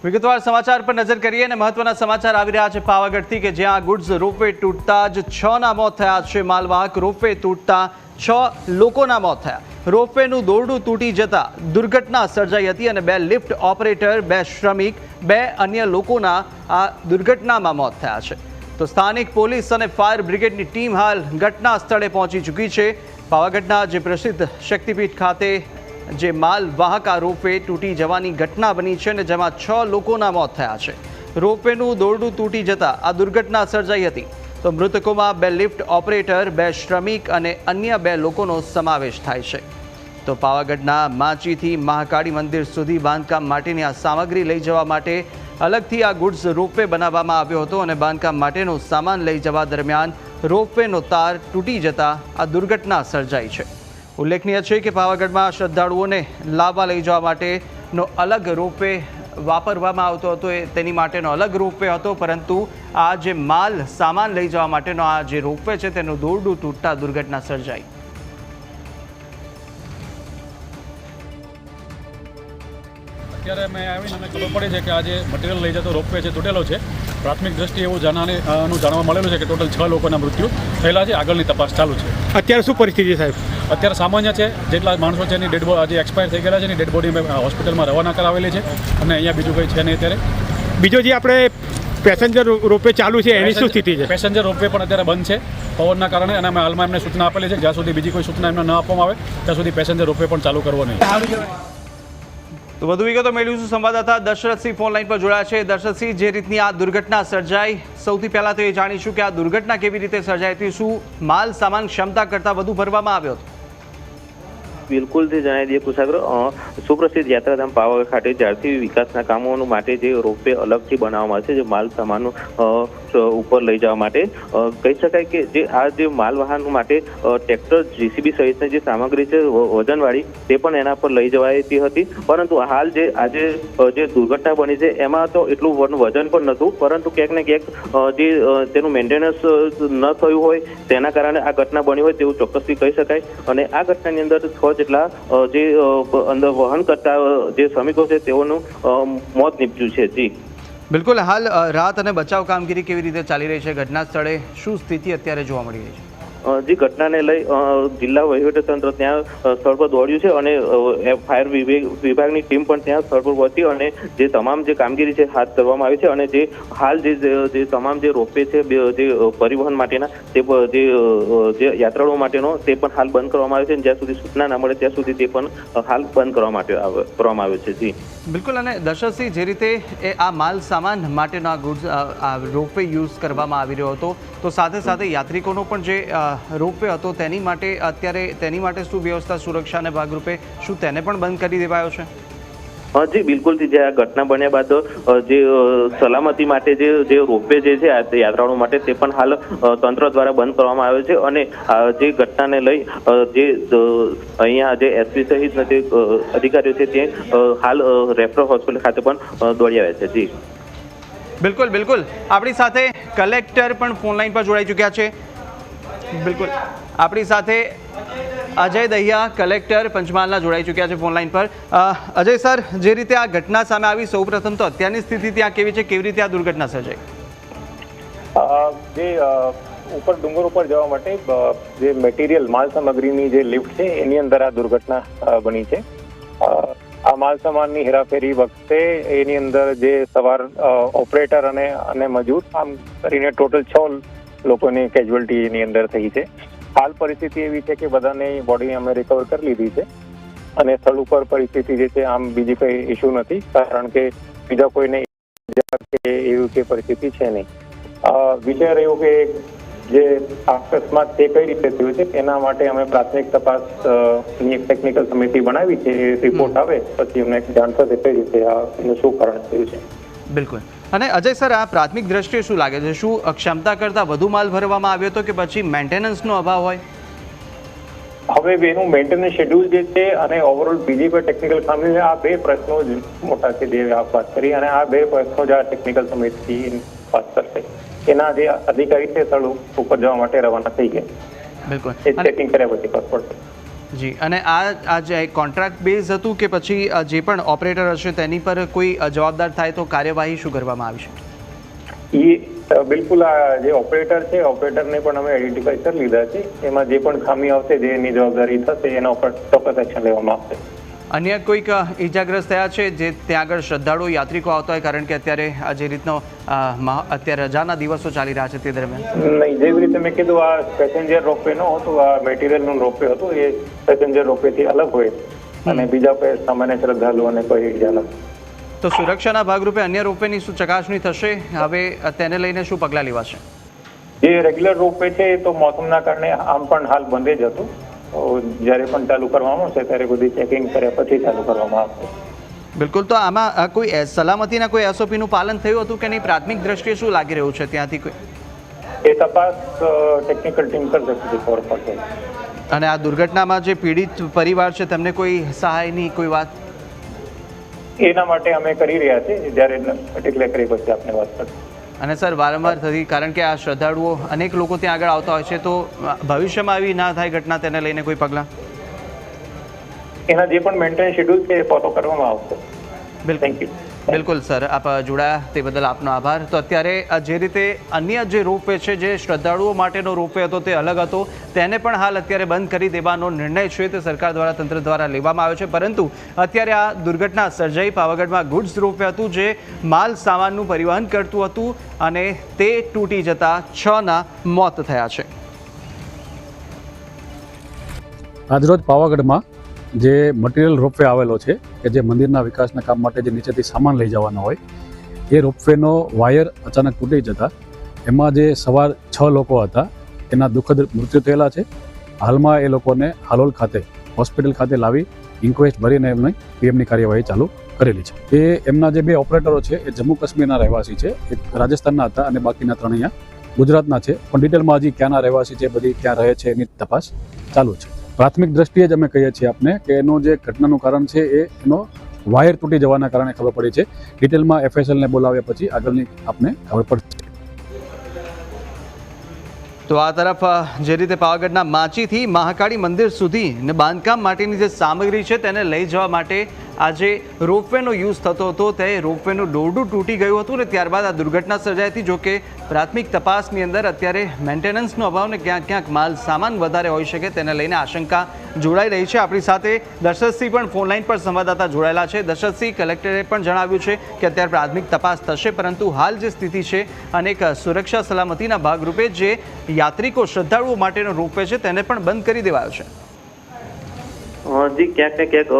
વિગતવાર સમાચાર પર નજર કરીએ અને મહત્વના સમાચાર આવી રહ્યા છે પાવાગઢથી કે જ્યાં ગુડ્સ રોપવે તૂટતા જ 6ના મોત થયા છે। માલવાહક રોપવે તૂટતા 6 લોકોના મોત થયા। રોપવેનું દોરડું તૂટી જતા દુર્ઘટના સર્જાઈ હતી અને 2 લિફ્ટ ઓપરેટર, 2 શ્રમિક, 2 અન્ય લોકોના આ દુર્ઘટનામાં મોત થયા છે। તો સ્થાનિક પોલીસ અને ફાયર બ્રિગેડની ટીમ હાલ ઘટના સ્થળે પહોંચી ચૂકી છે। પાવાગઢના જે પ્રસિદ્ધ શક્તિપીઠ ખાતે જે માલવાહક આ રોપવે તૂટી જવાની ઘટના બની છે અને જેમાં 6 લોકોના મોત થયા છે। રોપવેનું દોરડું તૂટી જતા આ દુર્ઘટના સર્જાઈ હતી। તો મૃતકોમાં 2 લિફ્ટ ઓપરેટર, 2 શ્રમિક અને અન્ય 2 લોકોનો સમાવેશ થાય છે। તો પાવાગઢના માચીથી મહાકાળી મંદિર સુધી બાંધકામ માટેની આ સામગ્રી લઈ જવા માટે અલગથી આ ગુડ્સ રોપવે બનાવવામાં આવ્યો હતો અને બાંધકામ માટેનો સામાન લઈ જવા દરમિયાન રોપવેનો તાર તૂટી જતા આ દુર્ઘટના સર્જાઈ છે। ઉલ્લેખનીય છે કે પાવાગઢમાં શ્રદ્ધાળુઓને લાવવા લઈ જવા માટેનો અલગ રોપવે વાપરવામાં આવતો હતો, તેની માટેનો અલગ રોપવે હતો, પરંતુ આ જે માલ સામાન લઈ જવા માટેનો આ જે રોપવે છે તેનું દોરડું તૂટતા દુર્ઘટના સર્જાઈ। અત્યારે અમે આવીને અમને ખબર પડી છે કે આ જે મટીરિયલ લઈ જતો રોપવે છે તૂટેલો છે। પ્રાથમિક દ્રષ્ટિએ એવું જાણવા મળેલું છે કે ટોટલ 6 લોકોના મૃત્યુ થયેલા છે। આગળની તપાસ ચાલુ છે। અત્યારે શું પરિસ્થિતિ સાહેબ? અત્યારે સામાન્ય છે, જેટલા માણસો છે એની ડેડ બોડી જે એક્સપાયર થઈ ગયેલા છે એની ડેડ બોડી અમે હોસ્પિટલમાં રવાના કરાવેલી છે અને અહીંયા બીજું કંઈ છે નહીં અત્યારે। બીજો જે આપણે પેસેન્જર રોપવે ચાલુ છે એની શું સ્થિતિ છે? પેસેન્જર રોપવે પણ અત્યારે બંધ છે પવનના કારણે અને અમે હાલમાં એમને સૂચના આપેલી છે જ્યાં સુધી બીજી કોઈ સૂચના એમને ન આપવામાં આવે ત્યાં સુધી પેસેન્જર રોપવે પણ ચાલુ કરવો નહીં। તો વધુ વિગતો મેળવીશું સંવાદદાતા દશરથસિંહ ફોન લાઈન પર જોડાયા છે। દશરથસિંહ, જે રીતની આ દુર્ઘટના સર્જાઈ, સૌથી પહેલા તો એ જાણીશું કે આ દુર્ઘટના કેવી રીતે સર્જાઈ હતી? શું માલ સામાન ક્ષમતા કરતાં વધુ ભરવામાં આવ્યો હતો? બિલકુલથી જણાવી દઈએ કુશાગ્ર, સુપ્રસિદ્ધ યાત્રાધામ પાવાગઢ ખાતે જ્યારથી વિકાસના કામો માટે જે રોપવે અલગથી બનાવવામાં આવે છે, જે માલ સામાન ઉપર લઈ જવા માટે, કહી શકાય કે જે માલ વાહન માટે ટ્રેક્ટર, JCB સહિતની જે સામગ્રી છે વજનવાળી, તે પણ એના પર લઈ જવાતી હતી। પરંતુ હાલ જે આજે જે દુર્ઘટના બની છે એમાં તો એટલું વજન પણ નહોતું, પરંતુ ક્યાંક ને ક્યાંક જે તેનું મેન્ટેનન્સ ન થયું હોય તેના કારણે આ ઘટના બની હોય તેવું ચોક્કસથી કહી શકાય। અને આ ઘટનાની અંદર 6 જેટલા જે અંદર વહન કરતા જે શ્રમિકો છે તેઓનું મોત નીપજ્યું છે। જી બિલકુલ, હાલ રાહત અને બચાવ કામગીરી કેવી રીતે ચાલી રહી છે? ઘટના સ્થળે શું સ્થિતિ અત્યારે જોવા મળી રહી છે? જે ઘટનાને લઈ જિલ્લા વહીવટીતંત્ર ત્યાં સ્થળ પર દોડ્યું છે અને ફાયર વિભાગની ટીમ પણ ત્યાં સ્થળ પર પહોંચી અને જે તમામ જે કામગીરી છે હાથ ધરવામાં આવી છે। અને જે હાલ જે તમામ જે રોપવે છે જે પરિવહન માટેના તે જે યાત્રાળુઓ માટેનો તે પણ હાલ બંધ કરવામાં આવ્યો છે। જ્યાં સુધી સૂચના ના મળે ત્યાં સુધી તે પણ હાલ બંધ કરવામાં આવ્યો છે। જી બિલકુલ, અને દશરથસિંહ, જે રીતે આ માલ સામાન માટેનો આ ગુડ્સ રોપવે યુઝ કરવામાં આવી રહ્યો હતો, તો સાથે સાથે યાત્રિકોનો પણ જે રોપવે હતો તેની માટે શું વ્યવસ્થા, સુરક્ષાના ભાગરૂપે શું તેને પણ બંધ કરી દેવાયો છે? જી બિલકુલથી, જે આ ઘટના બન્યા બાદ જે સલામતી માટે જે રોપવે જે છે યાત્રાળુઓ માટે તે પણ હાલ તંત્ર દ્વારા બંધ કરવામાં આવ્યો છે। અને જે ઘટનાને લઈ જે અહીંયા જે SP સહિતના જે અધિકારીઓ છે તે હાલ રેફરલ હોસ્પિટલ ખાતે પણ દોડી આવ્યા છે। જી બિલકુલ બિલકુલ, આપણી સાથે કલેક્ટર પણ ફોન લાઈન પર જોડાઈ ચૂક્યા છે। બિલકુલ, આપણી સાથે અજય દહિયા, કલેક્ટર પંચમહાલના જોડાઈ ચૂક્યા છે ફોન લાઈન પર। અજય સર, જે રીતે આ ઘટના સામે આવી, સૌપ્રથમ તો અત્યારની સ્થિતિ ત્યાં કેવી છે? કેવી રીતે આ દુર્ઘટના સર્જાઈ? જે ઉપર ડુંગર ઉપર જવા માટે જે મટીરિયલ માલ સામગ્રીની જે લિફ્ટ છે એની અંદર આ દુર્ઘટના બની છે। આ માલ સામાનની હેરાફેરી વખતે એની અંદર જે સવાર ઓપરેટર અને મજૂર, આમ કરીને ટોટલ 6 લોકોની કેઝ્યુઅલ્ટી અંદર થઈ છે। હાલ પરિસ્થિતિ એવી છે કે બધાની બોડી અમે રિકવર કરી લીધી છે અને સ્થળ ઉપર પરિસ્થિતિ જે છે આમ બીજી કઈ ઇસ્યુ નથી, કારણ કે બીજા કોઈને એવી કે પરિસ્થિતિ છે નહીં। વિચાર એવો કે જે અકસ્માત તે કઈ રીતે થયું છે એના માટે અમે પ્રાથમિક તપાસની એક ટેકનિકલ સમિતિ બનાવી છે। એ રિપોર્ટ આવે પછી અમને જાણ થશે કઈ રીતે એનું શું કારણ થયું છે। બિલકુલ, અને અજય સર, આ પ્રાથમિક દ્રષ્ટિએ શું લાગે છે? શું ક્ષમતા કરતાં વધુ માલ ભરવામાં આવ્યો હતો કે પછી મેન્ટેનન્સનો અભાવ હોય? હવે એનું મેન્ટેનન્સ શેડ્યુલ જે છે અને ઓવરઓલ બીજી કોઈ ટેકનિકલ ખામી છે, આ 2 પ્રશ્નો જ મોટા છે જે આપ વાત કરી, અને આ 2 પ્રશ્નો જ આ ટેકનિકલ સમિતિ વાત કરશે। એના જે અધિકારી છે સ્થળ ઉપર જવા માટે રવાના થઈ ગયા, બિલકુલ, ચેકિંગ કર્યા પછી પાસપોર્ટ જી, અને આ જે કોન્ટ્રાક્ટ બેઝ હતું કે પછી જે પણ ઓપરેટર હશે તેની પર કોઈ જવાબદાર થાય તો કાર્યવાહી શું કરવામાં આવી છે? બિલકુલ આ જે ઓપરેટર છે ઓપરેટરને પણ અમે આઈડેન્ટિફાઈ કરી લીધા છે. એમાં જે પણ ખામી આવશે જે એની જવાબદારી થશે એના ઉપર ચોક્કસ એક્શન લેવામાં આવશે. અન્ય કોઈક ઈજાગ્રસ્ત થયા છે જે ત્યાં આગળ શ્રદ્ધાળુ યાત્રિકો આવતા હોય, કારણ કે અત્યારે આ જે રીતનો અત્યારે રજાના દિવસો ચાલી રહ્યા છે તે દરમિયાન? નહીં, જેવી રીતે મેં કીધું આ પેસેન્જર રોપવે નો હતું, આ મટીરિયલનું રોપવે હતું. એ પેસેન્જર રોપવેથી અલગ હોય અને બીજા કોઈ સામાન્ય શ્રદ્ધાળુઓને કોઈ ઈજા નથી. તો સુરક્ષાના ભાગરૂપે અન્ય રોપવેની શું ચકાસણી થશે? હવે તેને લઈને શું પગલાં લેવાશે? જે રેગ્યુલર રોપવે છે એ તો મોસમના કારણે આમ પણ હાલ બંધ જ હતું. જ્યારે પણ ચાલુ કરવામાં આવશે ત્યારે બધી ચેકિંગ કર્યા પછી ચાલુ કરવામાં આવશે. બિલકુલ. તો આમાં કોઈ સલામતીના કોઈ એસઓપીનું પાલન થયું હતું કે નહીં? પ્રાથમિક દ્રષ્ટિએ શું લાગી રહ્યું છે ત્યાંથી કોઈ? એ તપાસ ટેકનિકલ ટીમ કરશે ખબર પડશે. અને આ દુર્ઘટનામાં જે પીડિત પરિવાર છે તેમને કોઈ સહાયની કોઈ વાત? એના માટે અમે કરી રહ્યા છીએ, જ્યારે ડિક્લેર કરી પછી આપને વાત કરશું. અને સર વારંવાર થતી, કારણ કે આ શ્રદ્ધાળુઓ અનેક લોકો ત્યાં આગળ આવતા હોય છે, તો ભવિષ્યમાં આવી ના થાય ઘટના તેને લઈને કોઈ પગલાં? એના જે પણ મેન્ટેનન્સ શેડ્યુલ છે એ ફોલો કરવામાં આવશે. બિલકુલ, થેન્ક યુ. બિલકુલ સર, આપ જોડાયા તે બદલ આપનો આભાર. તો અત્યારે જે રીતે અન્ય જે રોપવે છે, જે શ્રદ્ધાળુઓ માટેનો રોપવે હતો તે અલગ હતો, તેને પણ હાલ અત્યારે બંધ કરી દેવાનો નિર્ણય છે તે સરકાર દ્વારા, તંત્ર દ્વારા લેવામાં આવ્યો છે. પરંતુ અત્યારે આ દુર્ઘટના સર્જાઈ પાવાગઢમાં ગુડ્સ રોપવે હતું જે માલ સામાનનું પરિવહન કરતું હતું અને તે તૂટી જતા 6ના મોત થયા છે. આજરોજ પાવાગઢમાં જે મટીરિયલ રોપવે આવેલો છે કે જે મંદિરના વિકાસના કામ માટે જે નીચેથી સામાન લઈ જવાનો હોય, એ રોપવેનો વાયર અચાનક તૂટી જતા એમાં જે સવાર 6 લોકો હતા એના દુઃખદ મૃત્યુ થયેલા છે. હાલમાં એ લોકોને હાલોલ ખાતે હોસ્પિટલ ખાતે લાવી ઇન્ક્વેસ્ટ ભરીને એમની પીએમની કાર્યવાહી ચાલુ કરેલી છે. એ એમના જે 2 ઓપરેટરો છે એ જમ્મુ કાશ્મીરના રહેવાસી છે, એક રાજસ્થાનના હતા અને બાકીના 3 અહીંયા ગુજરાતના છે. પણ ડિટેલમાં હજી ક્યાંના રહેવાસી છે, બધી ક્યાં રહે છે એની તપાસ ચાલુ છે. પ્રાથમિક દ્રષ્ટિએ જ અમે કહીએ છીએ આપને કે એનું જે ઘટનાનું કારણ છે એનો વાયર તૂટી જવાના કારણે ખબર પડી છે. ડિટેલમાં એફએસએલને બોલાવ્યા પછી આગળની આપને ખબર પડશે. તો આ તરફ જે રીતે પાવાગઢના માચીથી મહાકાળી મંદિર સુધી ને બાંધકામ માટેની જે સામગ્રી છે તેને લઈ જવા માટે આ જે રોપવેનો યુઝ થતો હતો તે રોપવેનું દોરડું તૂટી ગયું હતું ને ત્યારબાદ આ દુર્ઘટના સર્જાઈ હતી. જો કે પ્રાથમિક તપાસની અંદર અત્યારે મેન્ટેનન્સનો અભાવ ને ક્યાંક માલ સામાન વધારે હોઈ શકે તેને લઈને આશંકા જોડાઈ રહી છે. આપણી સાથે દર્શકસિંહ પણ ફોનલાઈન પર સંવાદદાતા જોડાયેલા છે. દર્શકસિંહ, કલેક્ટરે પણ જણાવ્યું છે કે અત્યારે પ્રાથમિક તપાસ થશે, પરંતુ હાલ જે સ્થિતિ છે અનેક સુરક્ષા સલામતીના ભાગરૂપે જે યાત્રિકો શ્રદ્ધાળુઓ માટેનો રોપવે છે તેને પણ બંધ કરી દેવાયો છે. જી, ક્યાંક ને ક્યાંક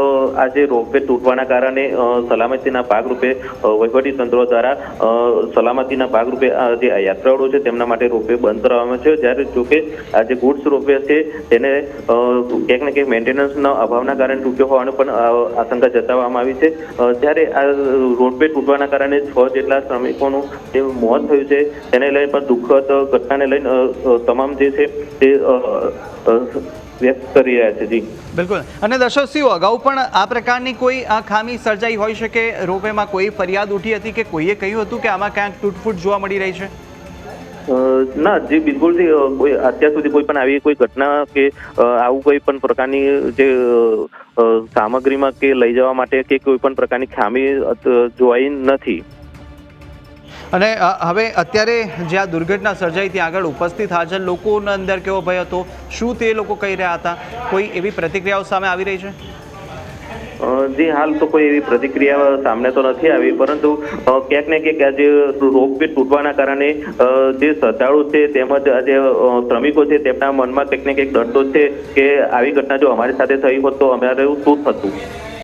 આ જે રોપવે તૂટવાના કારણે સલામતીના ભાગરૂપે વહીવટી તંત્રો દ્વારા સલામતીના ભાગરૂપે જે યાત્રાળુઓ છે તેમના માટે રોપવે બંધ કરવામાં છે. જ્યારે જોકે આ જે ગુડ્સ રોપવે છે તેને ક્યાંક ને ક્યાંક મેન્ટેનન્સના અભાવના કારણે તૂટ્યો હોવાનું પણ આશંકા જતાવવામાં આવી છે. ત્યારે આ રોપવે તૂટવાના કારણે 6 જેટલા શ્રમિકોનું જે મોત થયું છે તેને લઈને પણ દુઃખદ ઘટનાને લઈને તમામ જે છે તે વ્યક્ત કરી રહ્યા છે. જી બિલકુલ. અને દર્શકશ્રીઓ, અગાઉ પણ આ પ્રકારની કોઈ આ ખામી સર્જાઈ હોઈ શકે? રોપવેમાં કોઈ ફરિયાદ ઉઠી હતી કે કોઈએ કહ્યું હતું કે આમાં ક્યાંક તૂટફૂટ જોવા મળી રહી છે? ના જી, બિલકુલ અત્યાર સુધી કોઈ પણ આવી કોઈ ઘટના કે આવું કોઈ પણ પ્રકારની જે સામગ્રીમાં કે લઈ જવા માટે કે કોઈ પણ પ્રકારની ખામી જોવાઈ નથી. અને હવે અત્યારે જે આ દુર્ઘટના સર્જાઈ ત્યાં આગળ ઉપસ્થિત હાજર લોકોના અંદર કેવો ભય હતો? શું તે લોકો કહી રહ્યા હતા? કોઈ એવી પ્રતિક્રિયાઓ સામે આવી રહી છે? જી, હાલ તો કોઈ એવી પ્રતિક્રિયા સામે તો નથી આવી, પરંતુ ક્યાંક ને ક્યાંક આજે રોપવે તૂટવાના કારણે જે શ્રદ્ધાળુ છે તેમજ જે શ્રમિકો છે તેમના મનમાં કંઈક ને કંઈક ડર તો છે કે આવી ઘટના જો અમારી સાથે થઈ હોત તો અમારે શું થતું.